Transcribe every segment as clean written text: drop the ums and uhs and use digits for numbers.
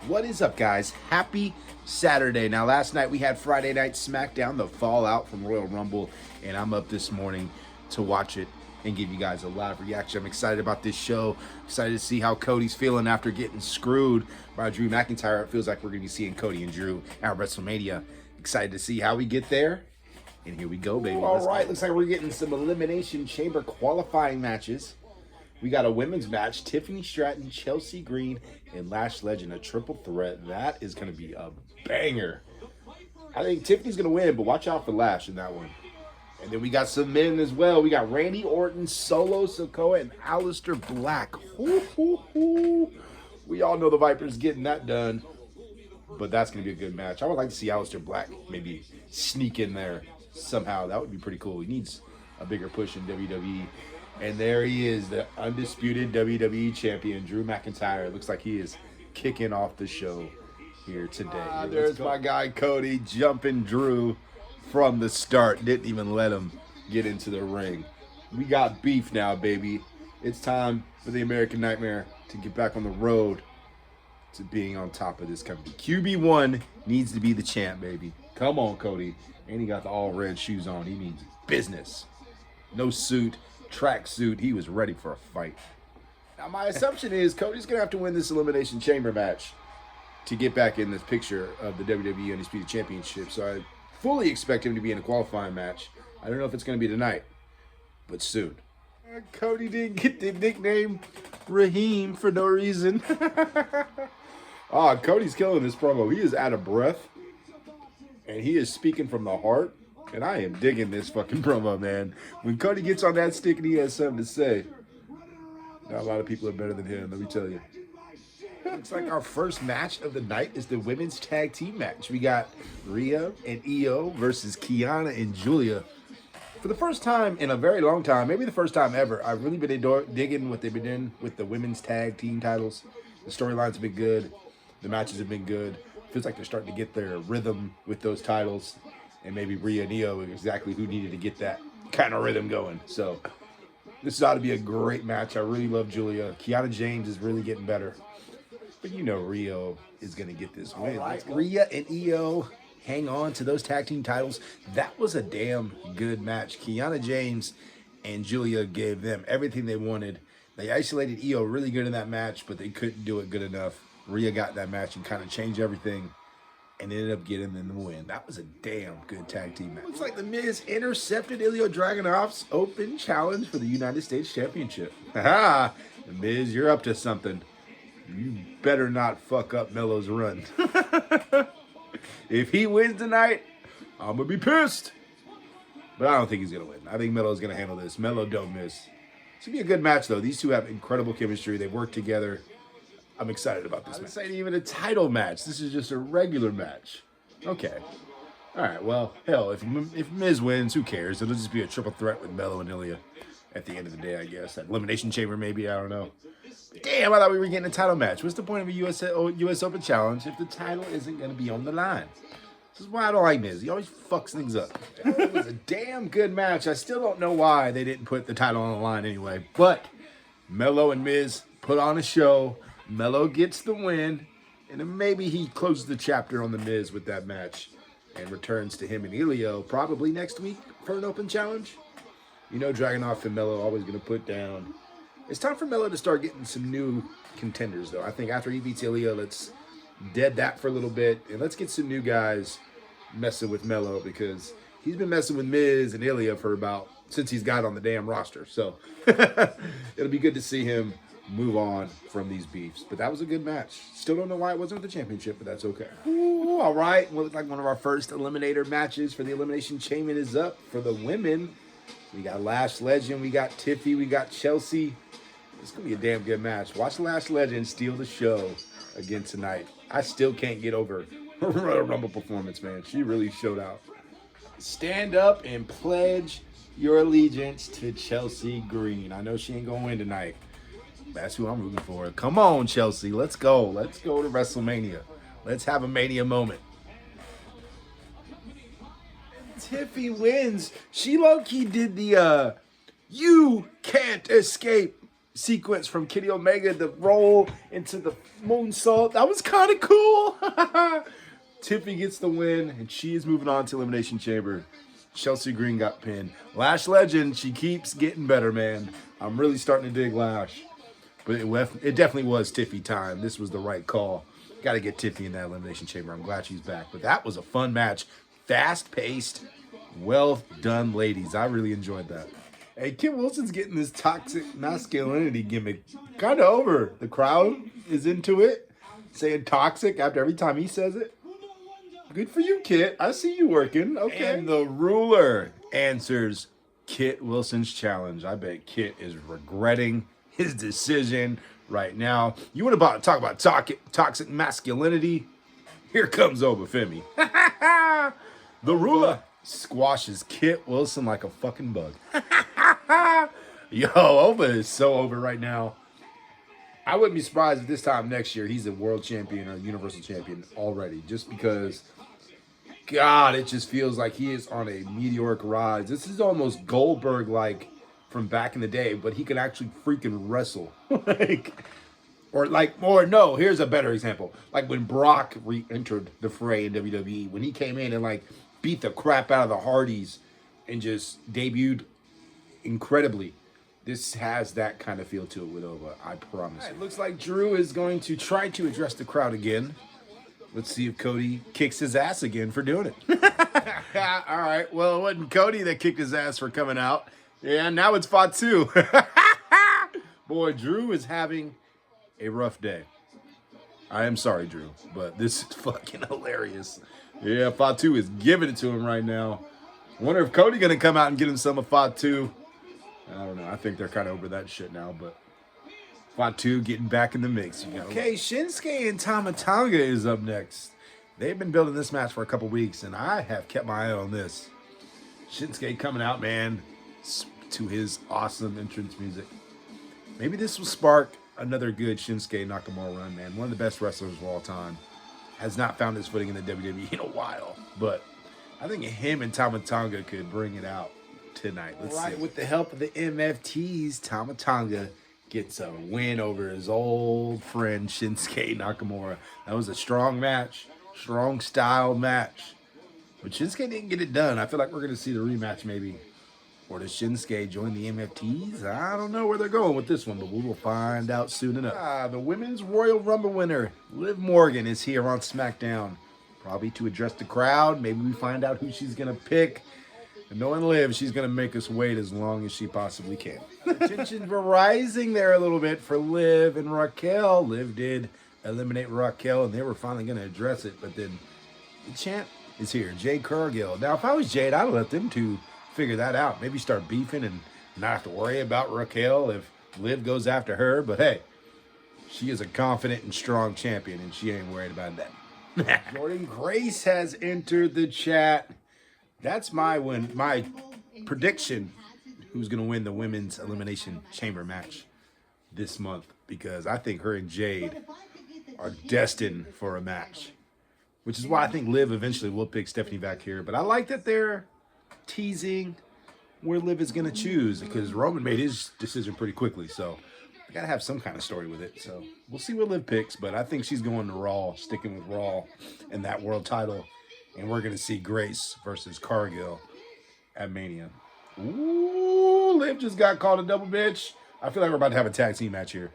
What is up, guys? Happy Saturday. Now, last night we had Friday Night Smackdown, the fallout from Royal Rumble, and I'm up this morning to watch it and give you guys a live reaction. I'm excited about this show. Excited to see how Cody's feeling after getting screwed by Drew McIntyre. It feels like we're going to be seeing Cody and Drew at WrestleMania. Excited to see how we get there. And here we go, baby. All right, looks like we're getting some Elimination Chamber qualifying matches. We got a women's match, Tiffany Stratton, Chelsea Green, and Lash Legend, a triple threat. That is going to be a banger. I think Tiffany's going to win, but watch out for Lash in that one. And then we got some men as well. We got Randy Orton, Solo Sikoa, and Aleister Black. We all know the Viper's getting that done, but that's going to be a good match. I would like to see Aleister Black maybe sneak in there somehow. That would be pretty cool. He needs a bigger push in WWE. And there he is, the undisputed WWE champion, Drew McIntyre. Looks like he is kicking off the show here today. There's my guy, Cody, jumping Drew from the start. Didn't even let him get into the ring. We got beef now, baby. It's time for the American Nightmare to get back on the road to being on top of this company. QB1 needs to be the champ, baby. Come on, Cody. And he got the all red shoes on. He means business. No suit. Track suit. He was ready for a fight. Now my assumption is Cody's gonna have to win this Elimination Chamber match to get back in this picture of the WWE Undisputed Championship. So I fully expect him to be in a qualifying match. I don't know if it's gonna be tonight, but soon. Cody didn't get the nickname Raheem for no reason. Cody's killing this promo. He is out of breath and he is speaking from the heart. And I am digging this fucking promo, man. When Cody gets on that stick and he has something to say, not a lot of people are better than him, let me tell you. Looks like our first match of the night is the women's tag team match. We got Rhea and Io versus Kiana and Julia. For the first time in a very long time, maybe the first time ever, I've really been digging what they've been doing with the women's tag team titles. The storylines have been good. The matches have been good. Feels like they're starting to get their rhythm with those titles. And maybe Rhea and Io are exactly who needed to get that kind of rhythm going. So this ought to be a great match. I really love Julia. Kiana James is really getting better. But you know Rio is going to get this win. Right. Rhea and Io hang on to those tag team titles. That was a damn good match. Kiana James and Julia gave them everything they wanted. They isolated Io really good in that match, but they couldn't do it good enough. Rhea got that match and kind of changed everything. And ended up getting them the win. That was a damn good tag team match. Looks like The Miz intercepted Ilya Dragunov's open challenge for the United States Championship. Haha! The Miz, you're up to something. You better not fuck up Melo's run. If he wins tonight, I'm going to be pissed. But I don't think he's going to win. I think Melo's going to handle this. Melo don't miss. It's going to be a good match, though. These two have incredible chemistry. They work together. I'm excited about this match. This ain't even a title match. This is just a regular match. Okay. All right, well, hell, if Miz wins, who cares? It'll just be a triple threat with Melo and Ilya at the end of the day, I guess. That Elimination Chamber, maybe. I don't know. Damn, I thought we were getting a title match. What's the point of a US Open Challenge if the title isn't going to be on the line? This is why I don't like Miz. He always fucks things up. It was a damn good match. I still don't know why they didn't put the title on the line anyway. But Melo and Miz put on a show. Melo gets the win, and then maybe he closes the chapter on The Miz with that match and returns to him and Elio probably next week for an open challenge. You know Dragunov and Melo always going to put down. It's time for Melo to start getting some new contenders, though. I think after he beats Elio, let's dead that for a little bit, and let's get some new guys messing with Melo because he's been messing with Miz and Ilya for since he's got on the damn roster. So it'll be good to see him move on from these beefs. But that was a good match. Still don't know why it wasn't the championship, but that's okay. Ooh, all right. Well, it looks like one of our first Eliminator matches for the Elimination Chamber is up for the women. We got Lash Legend. We got Tiffy. We got Chelsea. It's going to be a damn good match. Watch Lash Legend steal the show again tonight. I still can't get over her Royal Rumble performance, man. She really showed out. Stand up and pledge your allegiance to Chelsea Green. I know she ain't going to win tonight. That's who I'm rooting for. Come on, Chelsea. Let's go. Let's go to WrestleMania. Let's have a Mania moment. Tiffy wins. She low-key did the you can't escape sequence from Kenny Omega, the roll into the moonsault. That was kind of cool. Tiffy gets the win, and she is moving on to Elimination Chamber. Chelsea Green got pinned. Lash Legend, she keeps getting better, man. I'm really starting to dig Lash. But it definitely was Tiffy time. This was the right call. Got to get Tiffy in that Elimination Chamber. I'm glad she's back. But that was a fun match. Fast-paced. Well done, ladies. I really enjoyed that. Hey, Kim Wilson's getting this toxic masculinity gimmick kind of over. The crowd is into it. Saying toxic after every time he says it. Good for you, Kit. I see you working. Okay. And the ruler answers Kit Wilson's challenge. I bet Kit is regretting his decision right now. You want to talk about toxic masculinity? Here comes Obafemi. The ruler squashes Kit Wilson like a fucking bug. Yo, Oba is so over right now. I wouldn't be surprised if this time next year he's a world champion or universal champion already, just because, God, it just feels like he is on a meteoric rise. This is almost Goldberg-like from back in the day, but he can actually freaking wrestle. No, here's a better example. Like when Brock re-entered the fray in WWE, when he came in and like beat the crap out of the Hardys and just debuted incredibly. This has that kind of feel to it with Ova, I promise. Right, looks like Drew is going to try to address the crowd again. Let's see if Cody kicks his ass again for doing it. All right, well, it wasn't Cody that kicked his ass for coming out. Yeah, now it's Fatu. Boy, Drew is having a rough day. I am sorry, Drew, but this is fucking hilarious. Yeah, Fatu is giving it to him right now. Wonder if Cody gonna come out and get him some of Fatu. I don't know. I think they're kind of over that shit now, but Fatu getting back in the mix. Okay, Shinsuke and Tama Tonga is up next. They've been building this match for a couple weeks, and I have kept my eye on this. Shinsuke coming out, man, to his awesome entrance music. Maybe this will spark another good Shinsuke Nakamura run, man. One of the best wrestlers of all time. Has not found his footing in the WWE in a while, but I think him and Tama Tonga could bring it out tonight. Let's see. With the help of the MFTs, Tama Tonga gets a win over his old friend Shinsuke Nakamura. That was a strong match, strong style match. But Shinsuke didn't get it done. I feel like we're going to see the rematch maybe. Or does Shinsuke join the MFTs? I don't know where they're going with this one, but we will find out soon enough. The Women's Royal Rumble winner, Liv Morgan, is here on SmackDown. Probably to address the crowd. Maybe we find out who she's going to pick. And knowing Liv, she's going to make us wait as long as she possibly can. Tensions were rising there a little bit for Liv and Raquel. Liv did eliminate Raquel, and they were finally going to address it. But then the champ is here, Jade Cargill. Now, if I was Jade, I'd have let them two figure that out. Maybe start beefing and not have to worry about Raquel if Liv goes after her. But hey, she is a confident and strong champion, and she ain't worried about that. Jordan Grace has entered the chat. That's my prediction. Who's gonna win the Women's Elimination Chamber match this month? Because I think her and Jade are destined for a match, which is why I think Liv eventually will pick Stephanie back here. But I like that they're teasing where Liv is going to choose, because Roman made his decision pretty quickly, so I got to have some kind of story with it. So we'll see what Liv picks, but I think she's going to Raw, sticking with Raw and that world title, and we're going to see Grace versus Cargill at Mania. Ooh, Liv just got called a double bitch. I feel like we're about to have a tag team match here.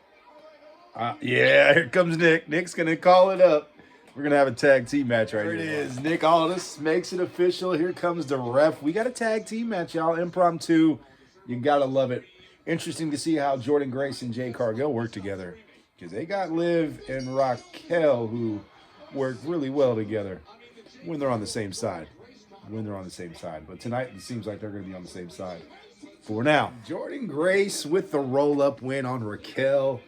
Yeah, here comes Nick. Nick's going to call it up. We're going to have a tag team match right here. There it is. Nick Aldis makes it official. Here comes the ref. We got a tag team match, y'all. Impromptu. You got to love it. Interesting to see how Jordan Grace and Jade Cargill work together, because they got Liv and Raquel who work really well together when they're on the same side. But tonight, it seems like they're going to be on the same side for now. Jordan Grace with the roll-up win on Raquel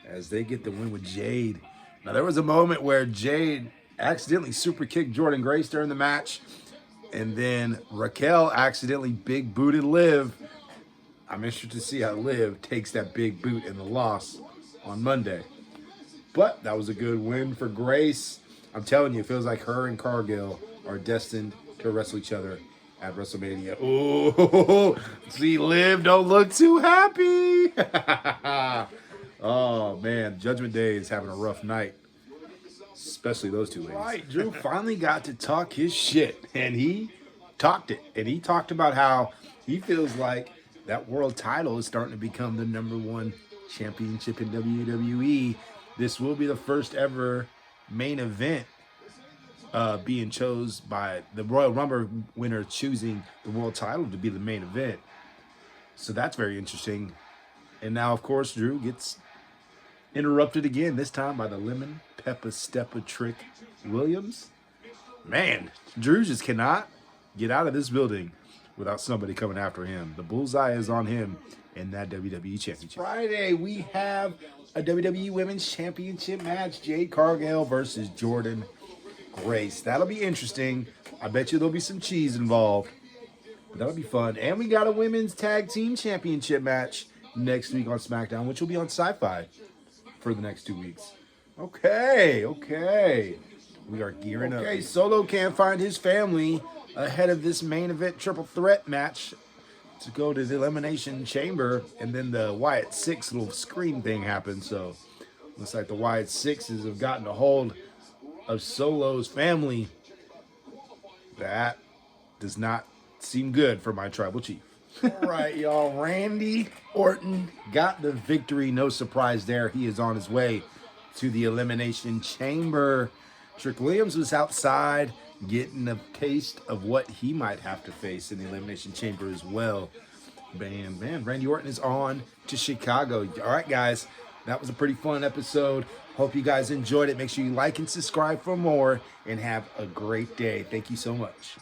as they get the win with Jade. Now, there was a moment where Jade accidentally super kicked Jordan Grace during the match, and then Raquel accidentally big booted Liv. I'm interested to see how Liv takes that big boot in the loss on Monday. But that was a good win for Grace. I'm telling you, it feels like her and Cargill are destined to wrestle each other at WrestleMania. Ooh, see, Liv don't look too happy. Oh, man. Judgment Day is having a rough night, especially those two ladies. Right, Drew finally got to talk his shit, and he talked it. And he talked about how he feels like that world title is starting to become the #1 championship in WWE. This will be the first ever main event being chose by the Royal Rumble winner choosing the world title to be the main event. So that's very interesting. And now, of course, Drew gets interrupted again, this time by the Lemon Pepper Stepper Trick Williams. Man, Drew just cannot get out of this building without somebody coming after him. The bullseye is on him in that WWE Championship. Friday, we have a WWE Women's Championship match. Jade Cargill versus Jordan Grace. That'll be interesting. I bet you there'll be some cheese involved. But that'll be fun. And we got a Women's Tag Team Championship match next week on SmackDown, which will be on Sci-Fi for the next 2 weeks. Okay. We are gearing up. Okay, Solo can't find his family ahead of this main event triple threat match to go to the Elimination Chamber, and then the Wyatt Six little screen thing happened. So looks like the Wyatt Sixes have gotten a hold of Solo's family. That does not seem good for my tribal chief. All right, y'all. Randy Orton got the victory. No surprise there. He is on his way to the Elimination Chamber. Trick Williams was outside getting a taste of what he might have to face in the Elimination Chamber as well. Man, Randy Orton is on to Chicago. All right, guys. That was a pretty fun episode. Hope you guys enjoyed it. Make sure you like and subscribe for more, and have a great day. Thank you so much.